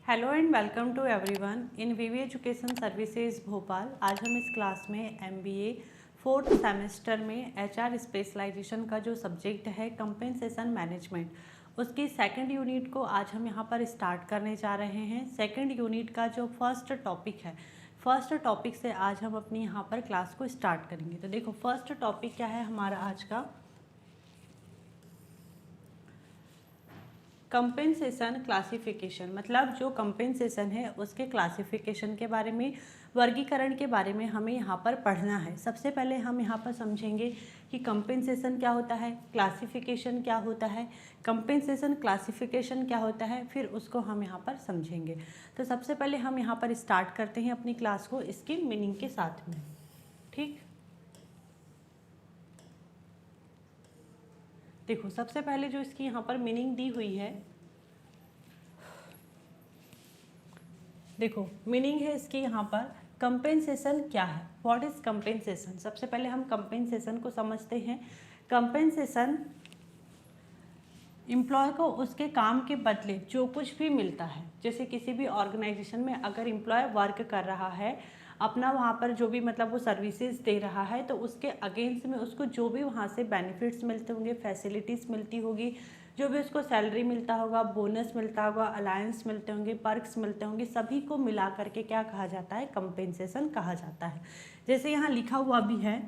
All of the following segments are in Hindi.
Hello and welcome to everyone in VV Education Services Bhopal. आज हम इस क्लास में एमबीए फोर्थ सेमेस्टर में एचआर स्पेशलाइजेशन का जो सब्जेक्ट है कंपेंसेशन मैनेजमेंट, उसकी सेकंड यूनिट को आज हम यहाँ पर स्टार्ट करने जा रहे हैं। सेकंड यूनिट का जो फर्स्ट टॉपिक है, फर्स्ट टॉपिक से आज हम अपनी यहाँ पर क्लास को स्टार्ट करेंगे। तो देखो फर्स्ट टॉपिक क्या है हमारा आज का, कंपेंसेशन क्लासिफिकेशन। मतलब जो कंपेंसेशन है उसके क्लासिफिकेशन के बारे में, वर्गीकरण के बारे में हमें यहाँ पर पढ़ना है। सबसे पहले हम यहाँ पर समझेंगे कि कंपेंसेशन क्या होता है, क्लासिफिकेशन क्या होता है, कंपेंसेशन क्लासिफिकेशन क्या होता है, फिर उसको हम यहाँ पर समझेंगे। तो सबसे पहले हम यहाँ पर स्टार्ट करते हैं अपनी क्लास को इसकी मीनिंग के साथ में। ठीक, देखो सबसे पहले जो इसकी यहाँ पर मीनिंग दी हुई है, देखो मीनिंग है इसकी यहाँ पर कंपेंसेशन क्या है, व्हाट इज कंपेंसेशन। सबसे पहले हम कंपेंसेशन को समझते हैं। कंपेंसेशन एम्प्लॉय को उसके काम के बदले जो कुछ भी मिलता है, जैसे किसी भी ऑर्गेनाइजेशन में अगर एम्प्लॉय वर्क कर रहा है, अपना वहाँ पर जो भी मतलब वो सर्विसेज दे रहा है, तो उसके अगेंस्ट में उसको जो भी वहाँ से बेनिफिट्स मिलते होंगे, फैसिलिटीज़ मिलती होगी, जो भी उसको सैलरी मिलता होगा, बोनस मिलता होगा, अलायंस मिलते होंगे, पर्क्स मिलते होंगे, सभी को मिला करके क्या कहा जाता है, कंपेंसेशन कहा जाता है। जैसे यहाँ लिखा हुआ भी है,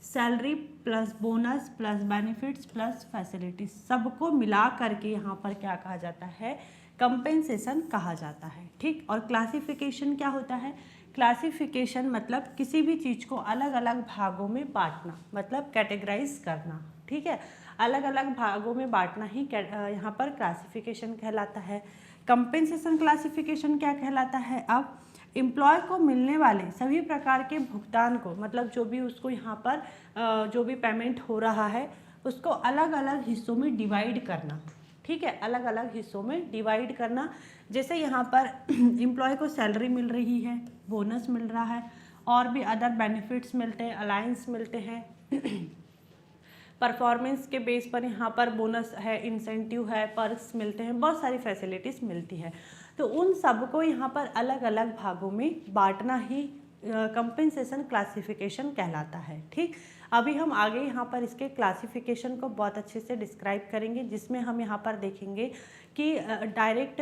salary plus bonus plus benefits plus facilities, सबको मिला करके यहाँ पर क्या कहा जाता है, कंपेंसेशन कहा जाता है। ठीक, और क्लासिफिकेशन क्या होता है, क्लासिफिकेशन मतलब किसी भी चीज़ को अलग अलग भागों में बांटना, मतलब कैटेगराइज करना। ठीक है, अलग अलग भागों में बांटना ही यहाँ पर क्लासिफिकेशन कहलाता है। कंपेंसेशन क्लासिफिकेशन क्या कहलाता है, अब एम्प्लॉय को मिलने वाले सभी प्रकार के भुगतान को, मतलब जो भी उसको यहाँ पर जो भी पेमेंट हो रहा है उसको अलग अलग हिस्सों में डिवाइड करना। ठीक है, अलग अलग हिस्सों में डिवाइड करना। जैसे यहाँ पर एम्प्लॉय को सैलरी मिल रही है, बोनस मिल रहा है, और भी अदर बेनिफिट्स मिलते हैं, अलायंस मिलते हैं, परफॉर्मेंस के बेस पर यहाँ पर बोनस है, इंसेंटिव है, पर्क्स मिलते हैं, बहुत सारी फैसिलिटीज़ मिलती है। तो उन सबको यहाँ पर अलग अलग भागों में बांटना ही कंपेंसेशन क्लासिफिकेशन कहलाता है। ठीक, अभी हम आगे यहाँ पर इसके क्लासिफिकेशन को बहुत अच्छे से डिस्क्राइब करेंगे, जिसमें हम यहाँ पर देखेंगे कि डायरेक्ट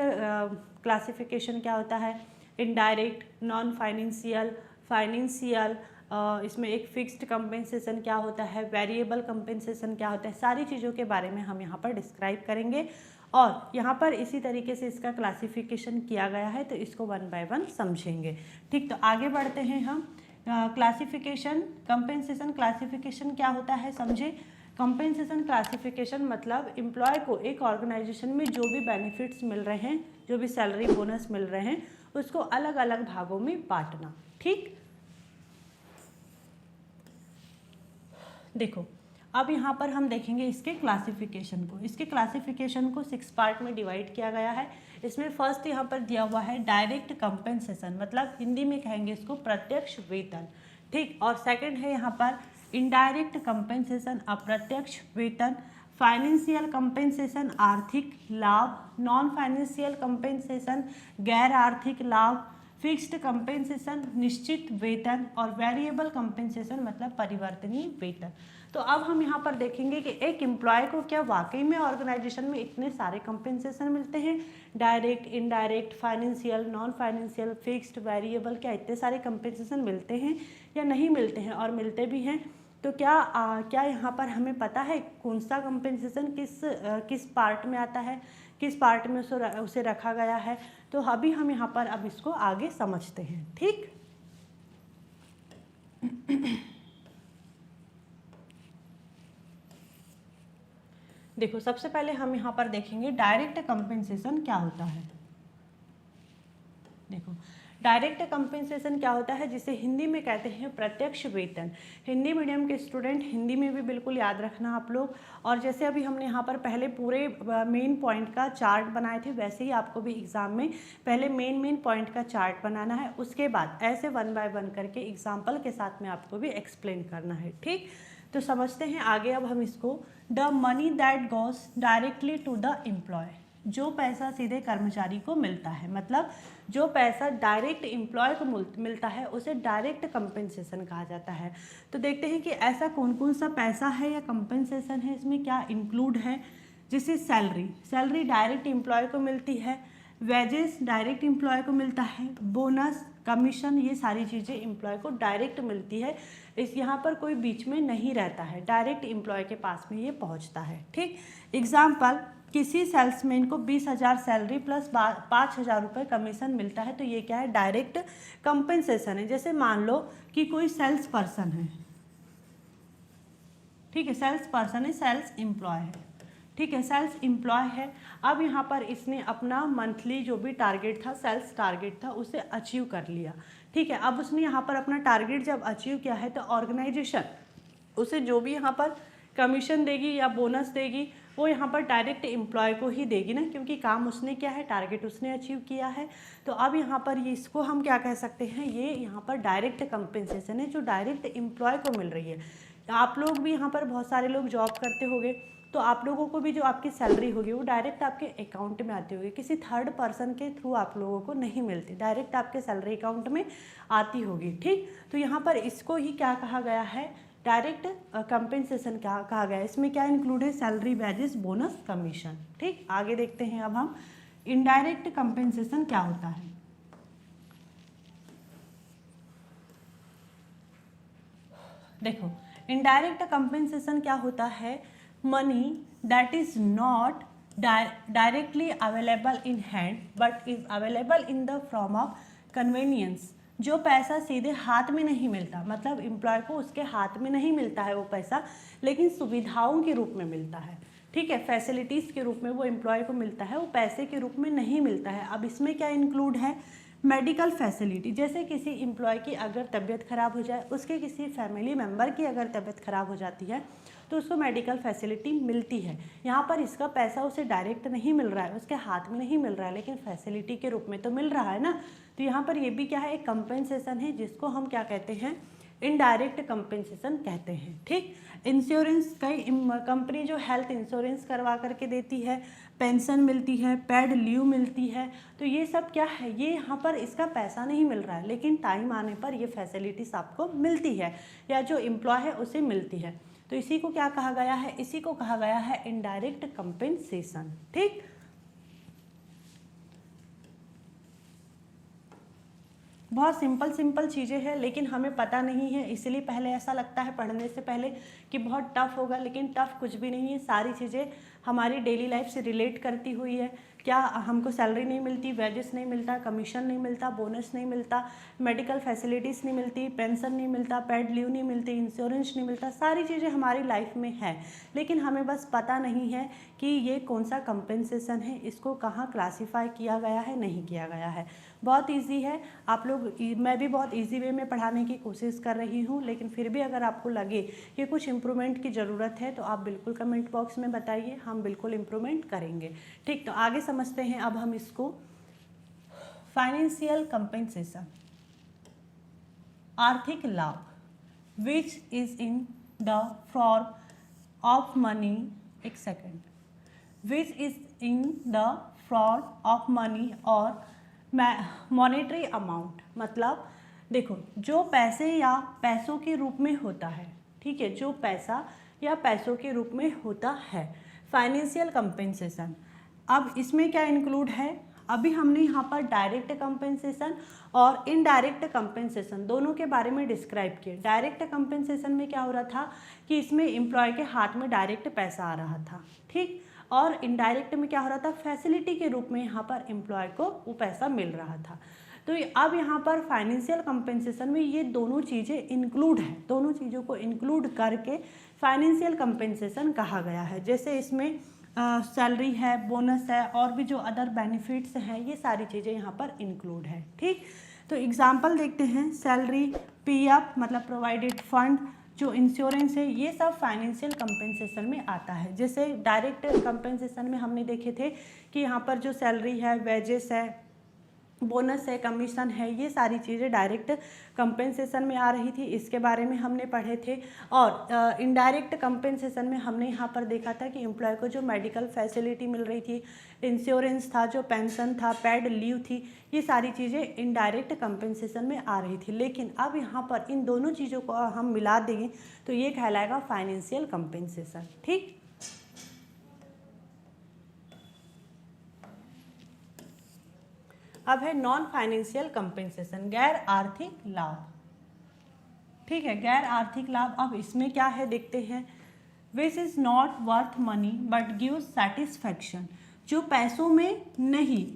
क्लासिफिकेशन क्या होता है, इनडायरेक्ट, नॉन फाइनेंशियल, फाइनेंशियल, इसमें एक फिक्स्ड कंपेंसेशन क्या होता है, वेरिएबल कंपेंसेशन क्या होता है, सारी चीज़ों के बारे में हम यहाँ पर डिस्क्राइब करेंगे। और यहाँ पर इसी तरीके से इसका क्लासिफिकेशन किया गया है, तो इसको वन बाय वन समझेंगे। ठीक, तो आगे बढ़ते हैं हम। क्लासिफिकेशन, कंपेंसेशन क्लासिफिकेशन क्या होता है समझे। कंपेंसेशन क्लासिफिकेशन मतलब एम्प्लॉय को एक ऑर्गेनाइजेशन में जो भी बेनिफिट्स मिल रहे हैं, जो भी सैलरी बोनस मिल रहे हैं, उसको अलग अलग भागों में बांटना। ठीक, देखो अब यहाँ पर हम देखेंगे इसके क्लासिफिकेशन को। इसके क्लासिफिकेशन को 6 पार्ट में डिवाइड किया गया है। इसमें फर्स्ट यहाँ पर दिया हुआ है डायरेक्ट कंपेंसेशन, मतलब हिंदी में कहेंगे इसको प्रत्यक्ष वेतन। ठीक, और सेकंड है यहाँ पर इनडायरेक्ट कंपेंसेशन, अप्रत्यक्ष वेतन। फाइनेंशियल कंपेंसेशन, आर्थिक लाभ। नॉन फाइनेंशियल कंपेंसेशन, गैर आर्थिक लाभ। फिक्स्ड कंपेंसेशन, निश्चित वेतन। और वेरिएबल कंपेंसेशन मतलब परिवर्तनीय वेतन। तो अब हम यहाँ पर देखेंगे कि एक एम्प्लॉय को क्या वाकई में ऑर्गेनाइजेशन में इतने सारे कंपेंसेशन मिलते हैं, direct, indirect, financial, non financial, fixed, variable, क्या इतने सारे कंपेंसेशन मिलते हैं या नहीं मिलते हैं, और मिलते भी हैं तो क्या यहाँ पर हमें पता है कौन सा कंपेंसेशन किस पार्ट में आता है, किस पार्ट में उसे रखा गया है। तो अभी हम यहाँ पर अब इसको आगे समझते हैं। ठीक, देखो सबसे पहले हम यहाँ पर देखेंगे डायरेक्ट कंपेंसेशन क्या होता है। देखो डायरेक्ट कंपेंसेशन क्या होता है, जिसे हिंदी में कहते हैं प्रत्यक्ष वेतन। हिंदी मीडियम के स्टूडेंट हिंदी में भी बिल्कुल याद रखना आप लोग। और जैसे अभी हमने यहाँ पर पहले पूरे मेन पॉइंट का चार्ट बनाए थे, वैसे ही आपको भी एग्जाम में पहले मेन पॉइंट का चार्ट बनाना है, उसके बाद ऐसे वन बाय वन करके एग्जाम्पल के साथ में आपको भी एक्सप्लेन करना है। ठीक, तो समझते हैं आगे अब हम इसको। The money that goes directly to the employee, जो पैसा सीधे कर्मचारी को मिलता है, मतलब जो पैसा डायरेक्ट एम्प्लॉय को मिलता है उसे डायरेक्ट कंपेंसेशन कहा जाता है। तो देखते हैं कि ऐसा कौन कौन सा पैसा है या कंपेंसेशन है, इसमें क्या इंक्लूड है। जैसे सैलरी डायरेक्ट एम्प्लॉय को मिलती है, वेजेस डायरेक्ट एम्प्लॉय को मिलता है, बोनस, कमीशन, ये सारी चीज़ें एम्प्लॉय को डायरेक्ट मिलती है। इस यहाँ पर कोई बीच में नहीं रहता है, डायरेक्ट एम्प्लॉय के पास में ये पहुँचता है। ठीक, एग्जाम्पल, किसी सेल्समैन को 20,000 सैलरी प्लस 5,000 रुपये कमीशन मिलता है, तो ये क्या है, डायरेक्ट कंपेंसेशन है। जैसे मान लो कि कोई सेल्स पर्सन है, ठीक है, सेल्स पर्सन है, सेल्स एम्प्लॉय है, ठीक है, सेल्स एम्प्लॉय है। अब यहाँ पर इसने अपना मंथली जो भी टारगेट था, सेल्स टारगेट था, उसे अचीव कर लिया। ठीक है, अब उसने यहाँ पर अपना टारगेट जब अचीव किया है तो ऑर्गेनाइजेशन उसे जो भी यहाँ पर कमीशन देगी या बोनस देगी वो यहाँ पर डायरेक्ट एम्प्लॉय को ही देगी ना, क्योंकि काम उसने क्या है, टारगेट उसने अचीव किया है। तो अब यहाँ पर ये इसको हम क्या कह सकते हैं, ये यहाँ पर डायरेक्ट कंपेंसेशन है जो डायरेक्ट एम्प्लॉय को मिल रही है। आप लोग भी यहाँ पर बहुत सारे लोग जॉब करते होंगे, तो आप लोगों को भी जो आपकी सैलरी होगी वो डायरेक्ट आपके अकाउंट में आती होगी, किसी थर्ड पर्सन के थ्रू आप लोगों को नहीं मिलती, डायरेक्ट आपके सैलरी अकाउंट में आती होगी। ठीक, तो यहाँ पर इसको ही क्या कहा गया है, डायरेक्ट कंपेंसेशन कहा गया है। इसमें क्या इंक्लूड है, सैलरी, वेजेस, बोनस, कमीशन। ठीक, आगे देखते हैं अब हम इनडायरेक्ट कंपेंसेशन क्या होता है। देखो, इनडायरेक्ट कंपेंसेशन क्या होता है, money that is not directly available in hand but is available in the form of convenience. जो पैसा सीधे हाथ में नहीं मिलता, मतलब एम्प्लॉय को उसके हाथ में नहीं मिलता है वो पैसा, लेकिन सुविधाओं के रूप में मिलता है। ठीक है, फैसिलिटीज़ के रूप में वो एम्प्लॉय को मिलता है, वो पैसे के रूप में नहीं मिलता है। अब इसमें क्या इंक्लूड है, मेडिकल फैसिलिटी, जैसे किसी एम्प्लॉय की अगर तबीयत ख़राब हो जाए, उसके किसी फैमिली मेम्बर की अगर तबीयत ख़राब हो जाती है तो उसको मेडिकल फैसिलिटी मिलती है। यहाँ पर इसका पैसा उसे डायरेक्ट नहीं मिल रहा है, उसके हाथ में नहीं मिल रहा है, लेकिन फैसिलिटी के रूप में तो मिल रहा है ना। तो यहाँ पर ये भी क्या है, एक कंपेंसेशन है जिसको हम क्या कहते हैं, इनडायरेक्ट कंपेंसेशन कहते हैं। ठीक, इंश्योरेंस, कई कंपनी जो हेल्थ इंश्योरेंस करवा करके देती है, पेंशन मिलती है, पेड लीव मिलती है, तो ये सब क्या है, ये यहाँ पर इसका पैसा नहीं मिल रहा है, लेकिन टाइम आने पर ये फैसिलिटीज आपको मिलती है या जो एम्प्लॉय है उसे मिलती है। तो इसी को क्या कहा गया है, इसी को कहा गया है इनडायरेक्ट कंपेंसेशन। ठीक, बहुत सिंपल चीज़ें हैं, लेकिन हमें पता नहीं है, इसलिए पहले ऐसा लगता है पढ़ने से पहले कि बहुत टफ होगा, लेकिन टफ कुछ भी नहीं है। सारी चीज़ें हमारी डेली लाइफ से रिलेट करती हुई है। क्या हमको सैलरी नहीं मिलती, वेजेस नहीं मिलता, कमीशन नहीं मिलता, बोनस नहीं मिलता, मेडिकल फैसिलिटीज़ नहीं मिलती, पेंशन नहीं मिलता, पेड लीव नहीं मिलती, इंश्योरेंस नहीं मिलता, सारी चीज़ें हमारी लाइफ में है, लेकिन हमें बस पता नहीं है कि ये कौन सा कंपेंसेशन है, इसको कहाँ क्लासीफाई किया गया है, नहीं किया गया है। बहुत ईजी है, आप लोग, मैं भी बहुत ईजी वे में पढ़ाने की कोशिश कर रही हूँ, लेकिन फिर भी अगर आपको लगे कि कुछ इम्प्रूवमेंट की ज़रूरत है तो आप बिल्कुल कमेंट बॉक्स में बताइए, हम बिल्कुल इम्प्रूवमेंट करेंगे। ठीक, तो आगे समझते हैं अब हम इसको। फाइनेंशियल कंपेंसेशन, आर्थिक लाभ, which is in the form of money, एक second, which is in the form of money और मॉनेटरी अमाउंट, मतलब देखो, जो पैसे या पैसों के रूप में होता है, ठीक है, जो पैसा या पैसों के रूप में होता है, फाइनेंशियल कंपेंसेशन। अब इसमें क्या इंक्लूड है, अभी हमने यहाँ पर डायरेक्ट कंपेंसेशन और इनडायरेक्ट कंपेंसेशन दोनों के बारे में डिस्क्राइब किया। डायरेक्ट कंपेंसेशन में क्या हो रहा था कि इसमें एम्प्लॉय के हाथ में डायरेक्ट पैसा आ रहा था, ठीक, और इनडायरेक्ट में क्या हो रहा था, फैसिलिटी के रूप में यहाँ पर एम्प्लॉय को वो पैसा मिल रहा था। तो अब यहाँ पर फाइनेंशियल कंपेंसेशन में ये दोनों चीज़ें इंक्लूड है, दोनों चीज़ों को इंक्लूड करके फाइनेंशियल कंपेंसेशन कहा गया है। जैसे इसमें सैलरी है, बोनस है, और भी जो अदर बेनिफिट्स हैं, ये सारी चीज़ें यहाँ पर इंक्लूड है। ठीक, तो एग्जांपल देखते हैं, सैलरी, पीएफ मतलब प्रोवाइडेड फंड, जो इंश्योरेंस है, ये सब फाइनेंशियल कंपेंसेशन में आता है। जैसे डायरेक्ट कंपेंसेशन में हमने देखे थे कि यहाँ पर जो सैलरी है, वेजेस है, बोनस है, कमीशन है, ये सारी चीज़ें डायरेक्ट कंपेंसेशन में आ रही थी, इसके बारे में हमने पढ़े थे। और इनडायरेक्ट कंपेंसेशन में हमने यहाँ पर देखा था कि एम्प्लॉय को जो मेडिकल फैसिलिटी मिल रही थी, इंश्योरेंस था, जो पेंशन था, पेड लीव थी, ये सारी चीज़ें इनडायरेक्ट कंपेंसेशन में आ रही थी। लेकिन अब यहाँ पर इन दोनों चीज़ों को हम मिला देंगे तो ये कहलाएगा फाइनेंशियल कंपेंसेशन। ठीक, अब है नॉन फाइनेंशियल कंपेंसेशन, गैर आर्थिक लाभ। ठीक है, गैर आर्थिक लाभ। अब इसमें क्या है देखते हैं। Which is not worth money but gives satisfaction, जो पैसों में नहीं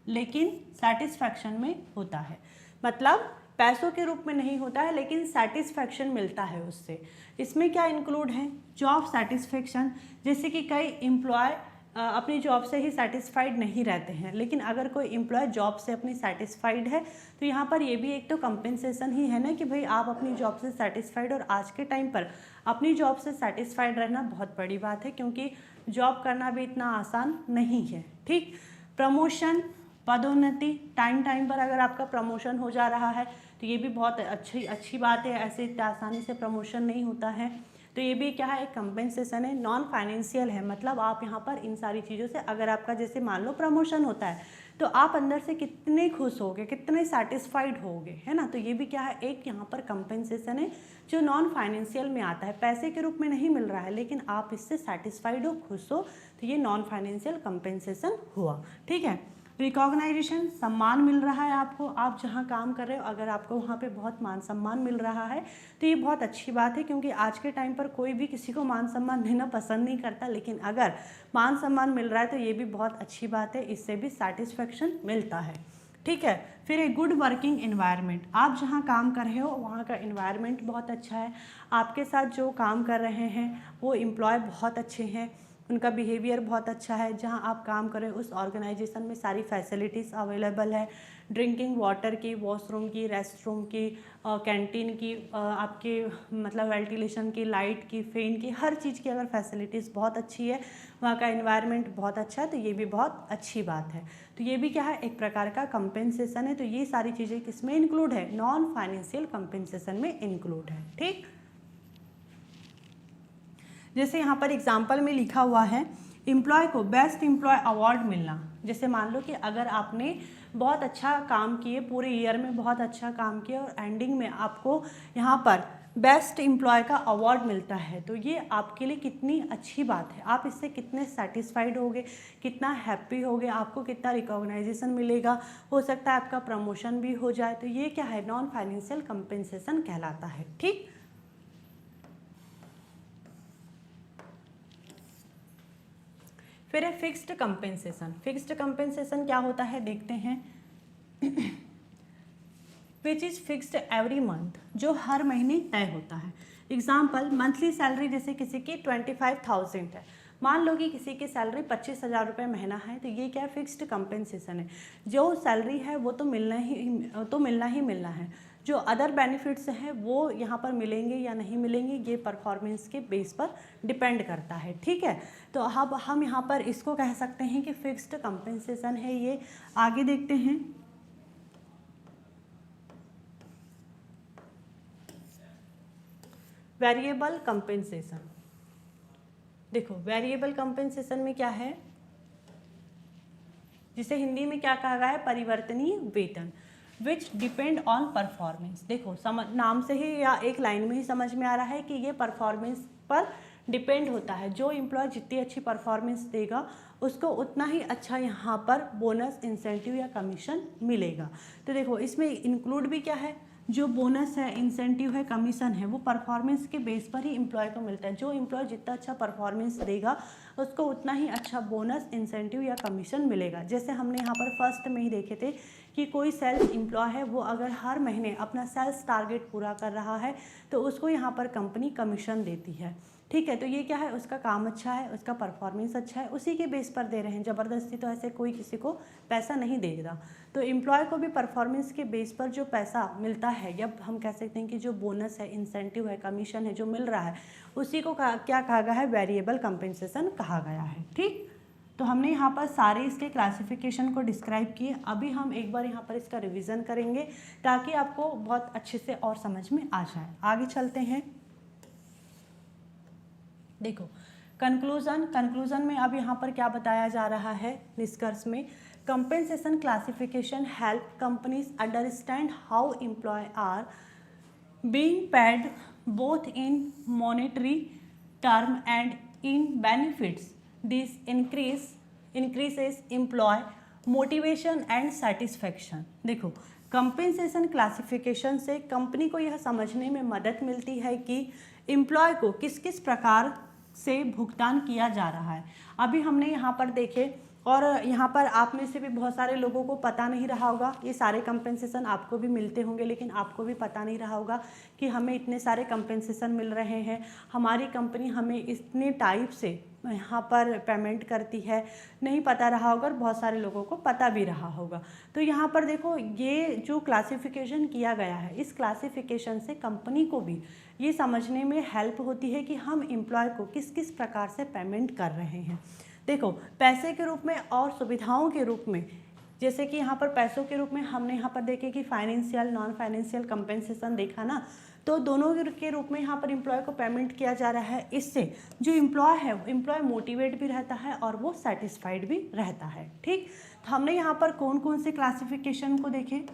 लेकिन सेटिस्फैक्शन में होता है। मतलब पैसों के रूप में नहीं होता है लेकिन सेटिस्फैक्शन मिलता है उससे। इसमें क्या इंक्लूड है, जॉब सेटिस्फैक्शन, जैसे कि कई एम्प्लॉय अपनी जॉब से ही सेटिस्फाइड नहीं रहते हैं, लेकिन अगर कोई एम्प्लॉय जॉब से अपनी सेटिस्फाइड है तो यहाँ पर ये भी एक तो कंपेंसेशन ही है ना, कि भाई आप अपनी जॉब से सेटिस्फाइड, और आज के टाइम पर अपनी जॉब से सेटिस्फाइड रहना बहुत बड़ी बात है, क्योंकि जॉब करना भी इतना आसान नहीं है। ठीक, प्रमोशन, पदोन्नति, टाइम टाइम पर अगर आपका प्रमोशन हो जा रहा है तो ये भी बहुत अच्छी बात है, ऐसे इतनी आसानी से प्रमोशन नहीं होता है, तो ये भी क्या है, एक कंपेंसेशन है, नॉन फाइनेंशियल है। मतलब आप यहाँ पर इन सारी चीज़ों से, अगर आपका जैसे मान लो प्रमोशन होता है तो आप अंदर से कितने खुश होगे, कितने सेटिस्फाइड होगे, है ना। तो ये भी क्या है, एक यहाँ पर कंपेंसेशन है जो नॉन फाइनेंशियल में आता है, पैसे के रूप में नहीं मिल रहा है लेकिन आप इससे सेटिस्फाइड हो, खुश हो, तो ये नॉन फाइनेंशियल कंपेंसेशन हुआ। ठीक है, रिकॉग्नाइजेशन, सम्मान मिल रहा है आपको, आप जहाँ काम कर रहे हो अगर आपको वहाँ पे बहुत मान सम्मान मिल रहा है तो ये बहुत अच्छी बात है, क्योंकि आज के टाइम पर कोई भी किसी को मान सम्मान देना पसंद नहीं करता, लेकिन अगर मान सम्मान मिल रहा है तो ये भी बहुत अच्छी बात है, इससे भी सेटिस्फेक्शन मिलता है। ठीक है, फिर एक गुड वर्किंग एनवायरनमेंट, आप जहाँ काम कर रहे हो वहाँ का एनवायरनमेंट बहुत अच्छा है, आपके साथ जो काम कर रहे हैं वो एम्प्लॉय बहुत अच्छे हैं, उनका बिहेवियर बहुत अच्छा है, जहाँ आप काम करें उस ऑर्गेनाइजेशन में सारी फैसिलिटीज़ अवेलेबल है, ड्रिंकिंग वाटर की, वॉशरूम की, रेस्टरूम की, कैंटीन की, आपके मतलब वेंटिलेशन की, लाइट की, फैन की, हर चीज़ की अगर फैसिलिटीज़ बहुत अच्छी है, वहाँ का एनवायरनमेंट बहुत अच्छा है, तो ये भी बहुत अच्छी बात है। तो ये भी क्या है, एक प्रकार का कंपेंसेशन है। तो ये सारी चीज़ें किसमें इंक्लूड है, नॉन फाइनेंशियल कंपेंसेशन में इंक्लूड है। ठीक, जैसे यहाँ पर एग्जाम्पल में लिखा हुआ है, एम्प्लॉय को बेस्ट एम्प्लॉय अवार्ड मिलना। जैसे मान लो कि अगर आपने बहुत अच्छा काम किए, पूरे ईयर में बहुत अच्छा काम किया और एंडिंग में आपको यहाँ पर बेस्ट एम्प्लॉय का अवार्ड मिलता है, तो ये आपके लिए कितनी अच्छी बात है, आप इससे कितने सेटिस्फाइड होगे, कितना हैप्पी होगे, आपको कितना रिकॉग्नाइजेशन मिलेगा, हो सकता है आपका प्रमोशन भी हो जाए। तो ये क्या है, नॉन फाइनेंशियल कंपेंसेशन कहलाता है। ठीक, फिर है फिक्स्ड कंपेंसेशन। फिक्स्ड कंपेंसेशन क्या होता है देखते हैं। Which is fixed every month, जो हर महीने तय होता है। एग्जाम्पल, मंथली सैलरी जैसे किसी की 25,000 है, मान लो कि किसी की सैलरी 25,000 रुपये महीना है, तो ये क्या है, फिक्स्ड कंपेंसेशन है। जो सैलरी है वो तो मिलना ही मिलना है, जो अदर बेनिफिट्स हैं वो यहाँ पर मिलेंगे या नहीं मिलेंगे, ये परफॉर्मेंस के बेस पर डिपेंड करता है। ठीक है, तो अब हम यहाँ पर इसको कह सकते हैं कि फिक्स्ड कंपेंसेशन है ये। आगे देखते हैं, वेरिएबल कंपेंसेशन। देखो, वेरिएबल कंपेंसेशन में क्या है, जिसे हिंदी में क्या कहा गया है, परिवर्तनीय वेतन, विच डिपेंड ऑन परफॉर्मेंस। देखो, नाम से ही या एक लाइन में ही समझ में आ रहा है कि ये परफॉर्मेंस पर डिपेंड होता है। जो एम्प्लॉय जितनी अच्छी परफॉर्मेंस देगा उसको उतना ही अच्छा यहाँ पर बोनस, इंसेंटिव या कमीशन मिलेगा। तो देखो, इसमें इंक्लूड भी क्या है, जो बोनस है, इंसेंटिव है, कमीशन है, वो परफॉर्मेंस के बेस पर ही एम्प्लॉय को मिलता है। जो एम्प्लॉय जितना अच्छा परफॉर्मेंस देगा उसको उतना ही अच्छा बोनस, इंसेंटिव या कमीशन मिलेगा। जैसे हमने यहाँ पर फर्स्ट में ही देखे थे कि कोई सेल्स एम्प्लॉय है, वो अगर हर महीने अपना सेल्स टारगेट पूरा कर रहा है तो उसको यहाँ पर कंपनी कमीशन देती है। ठीक है, तो ये क्या है, उसका काम अच्छा है, उसका परफॉर्मेंस अच्छा है, उसी के बेस पर दे रहे हैं। ज़बरदस्ती तो ऐसे कोई किसी को पैसा नहीं देगा। तो एम्प्लॉय को भी परफॉर्मेंस के बेस पर जो पैसा मिलता है, या हम कह सकते हैं कि जो बोनस है, इंसेंटिव है, कमीशन है, जो मिल रहा है, उसी को क्या कहा गया है, वेरिएबल कंपेंसेशन कहा गया है। ठीक, तो हमने यहाँ पर सारे इसके क्लासिफिकेशन को डिस्क्राइब किए। अभी हम एक बार यहाँ पर इसका रिवीजन करेंगे ताकि आपको बहुत अच्छे से और समझ में आ जाए। आगे चलते हैं। देखो कंक्लूजन में अब यहाँ पर क्या बताया जा रहा है निष्कर्ष में, compensation classification help companies understand how employee are being paid both in monetary term and in benefits. This increases employee motivation and satisfaction. देखो कंपेंसेशन क्लासिफिकेशन से कंपनी को यह समझने में मदद मिलती है कि एम्प्लॉय को किस किस प्रकार से भुगतान किया जा रहा है। अभी हमने यहाँ पर देखे और यहाँ पर आप में से भी बहुत सारे लोगों को पता नहीं रहा होगा, ये सारे कंपेंसेशन आपको भी मिलते होंगे लेकिन आपको भी पता नहीं रहा होगा कि हमें इतने सारे कंपेंसेशन मिल रहे हैं, हमारी कंपनी हमें इतने टाइप से यहाँ पर पेमेंट करती है, नहीं पता रहा होगा और बहुत सारे लोगों को पता भी रहा होगा। तो यहाँ पर देखो ये जो क्लासिफिकेशन किया गया है, इस क्लासिफिकेशन से कंपनी को भी ये समझने में हेल्प होती है कि हम एम्प्लॉय को किस किस प्रकार से पेमेंट कर रहे हैं। देखो पैसे के रूप में और सुविधाओं के रूप में, जैसे कि यहाँ पर पैसों के रूप में हमने यहाँ पर देखे कि फाइनेंशियल नॉन फाइनेंशियल कंपेंसेशन देखा ना, तो दोनों के रूप में यहाँ पर एम्प्लॉय को पेमेंट किया जा रहा है। इससे जो एम्प्लॉय है एम्प्लॉय मोटिवेट भी रहता है और वो सेटिस्फाइड भी रहता है। ठीक, तो हमने यहाँ पर कौन कौन से क्लासिफिकेशन को देखे।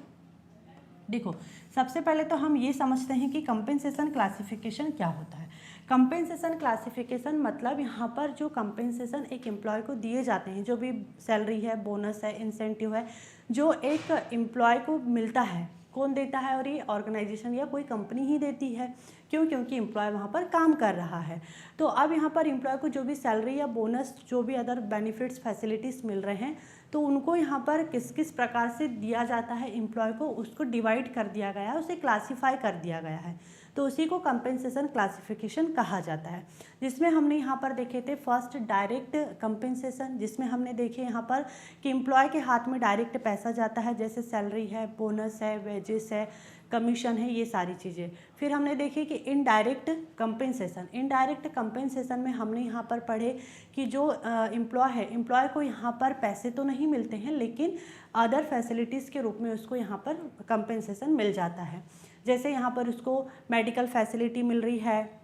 देखो सबसे पहले तो हम ये समझते हैं कि कंपेंसेशन क्लासिफिकेशन क्या होता है। कंपेंसेशन क्लासिफिकेशन मतलब यहाँ पर जो कंपेंसेशन एक एम्प्लॉय को दिए जाते हैं, जो भी सैलरी है, बोनस है, इंसेंटिव है, जो एक एम्प्लॉय को मिलता है, कौन देता है, और ये ऑर्गेनाइजेशन या कोई कंपनी ही देती है। क्यों? क्योंकि एम्प्लॉय वहाँ पर काम कर रहा है। तो अब यहाँ पर एम्प्लॉय को जो भी सैलरी या बोनस, जो भी अदर बेनिफिट्स फैसिलिटीज़ मिल रहे हैं, तो उनको यहाँ पर किस किस प्रकार से दिया जाता है एम्प्लॉय को, उसको डिवाइड कर दिया गया है, उसे क्लासीफाई कर दिया गया है। तो उसी को कंपेंसेशन क्लासिफिकेशन कहा जाता है। जिसमें हमने यहाँ पर देखे थे फर्स्ट डायरेक्ट कंपेंसेशन, जिसमें हमने देखे यहाँ पर कि एम्प्लॉय के हाथ में डायरेक्ट पैसा जाता है, जैसे सैलरी है, बोनस है, वेजेस है, कमीशन है, ये सारी चीज़ें। फिर हमने देखे कि इनडायरेक्ट कंपेंसेशन में हमने यहाँ पर पढ़े कि जो एम्प्लॉय है, एम्प्लॉय को यहाँ पर पैसे तो नहीं मिलते हैं लेकिन अदर फैसिलिटीज़ के रूप में उसको यहाँ पर कंपेंसेशन मिल जाता है। जैसे यहाँ पर उसको मेडिकल फैसिलिटी मिल रही है,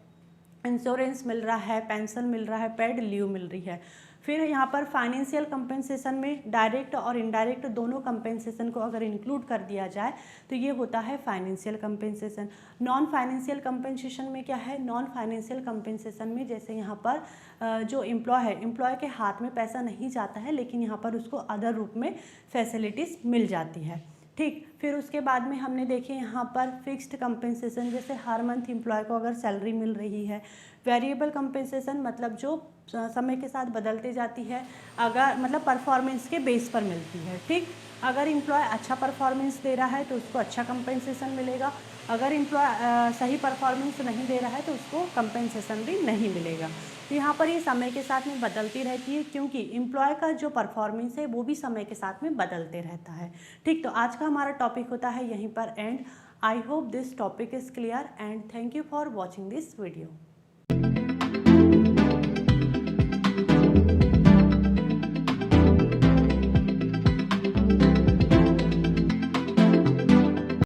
इंश्योरेंस मिल रहा है, पेंशन मिल रहा है, पेड लीव मिल रही है। फिर यहाँ पर फाइनेंशियल कंपेंसेशन में डायरेक्ट और इनडायरेक्ट दोनों कंपेंसेशन को अगर इंक्लूड कर दिया जाए तो ये होता है financial compensation. Non financial compensation में क्या है? नॉन फाइनेंशियल कंपेंसेशन में जैसे यहाँ पर जो एम्प्लॉय है, एम्प्लॉय के हाथ में पैसा नहीं जाता है लेकिन यहाँ पर उसको अदर रूप में फैसिलिटीज़ मिल जाती है। ठीक, फिर उसके बाद में हमने देखे यहाँ पर फिक्स्ड कंपेंसेशन, जैसे हर मंथ एम्प्लॉय को अगर सैलरी मिल रही है। वेरिएबल कंपेंसेशन मतलब जो समय के साथ बदलती जाती है, अगर मतलब परफॉर्मेंस के बेस पर मिलती है। ठीक, अगर एम्प्लॉय अच्छा परफॉर्मेंस दे रहा है तो उसको अच्छा कंपेंसेशन मिलेगा, अगर एम्प्लॉय सही परफॉर्मेंस नहीं दे रहा है तो उसको कंपेंसेशन भी नहीं मिलेगा। तो यहाँ पर ये समय के साथ में बदलती रहती है क्योंकि एम्प्लॉय का जो परफॉर्मेंस है वो भी समय के साथ में बदलते रहता है। ठीक, तो आज का हमारा टॉपिक होता है यहीं पर and. I hope this topic is clear and thank you for watching this video.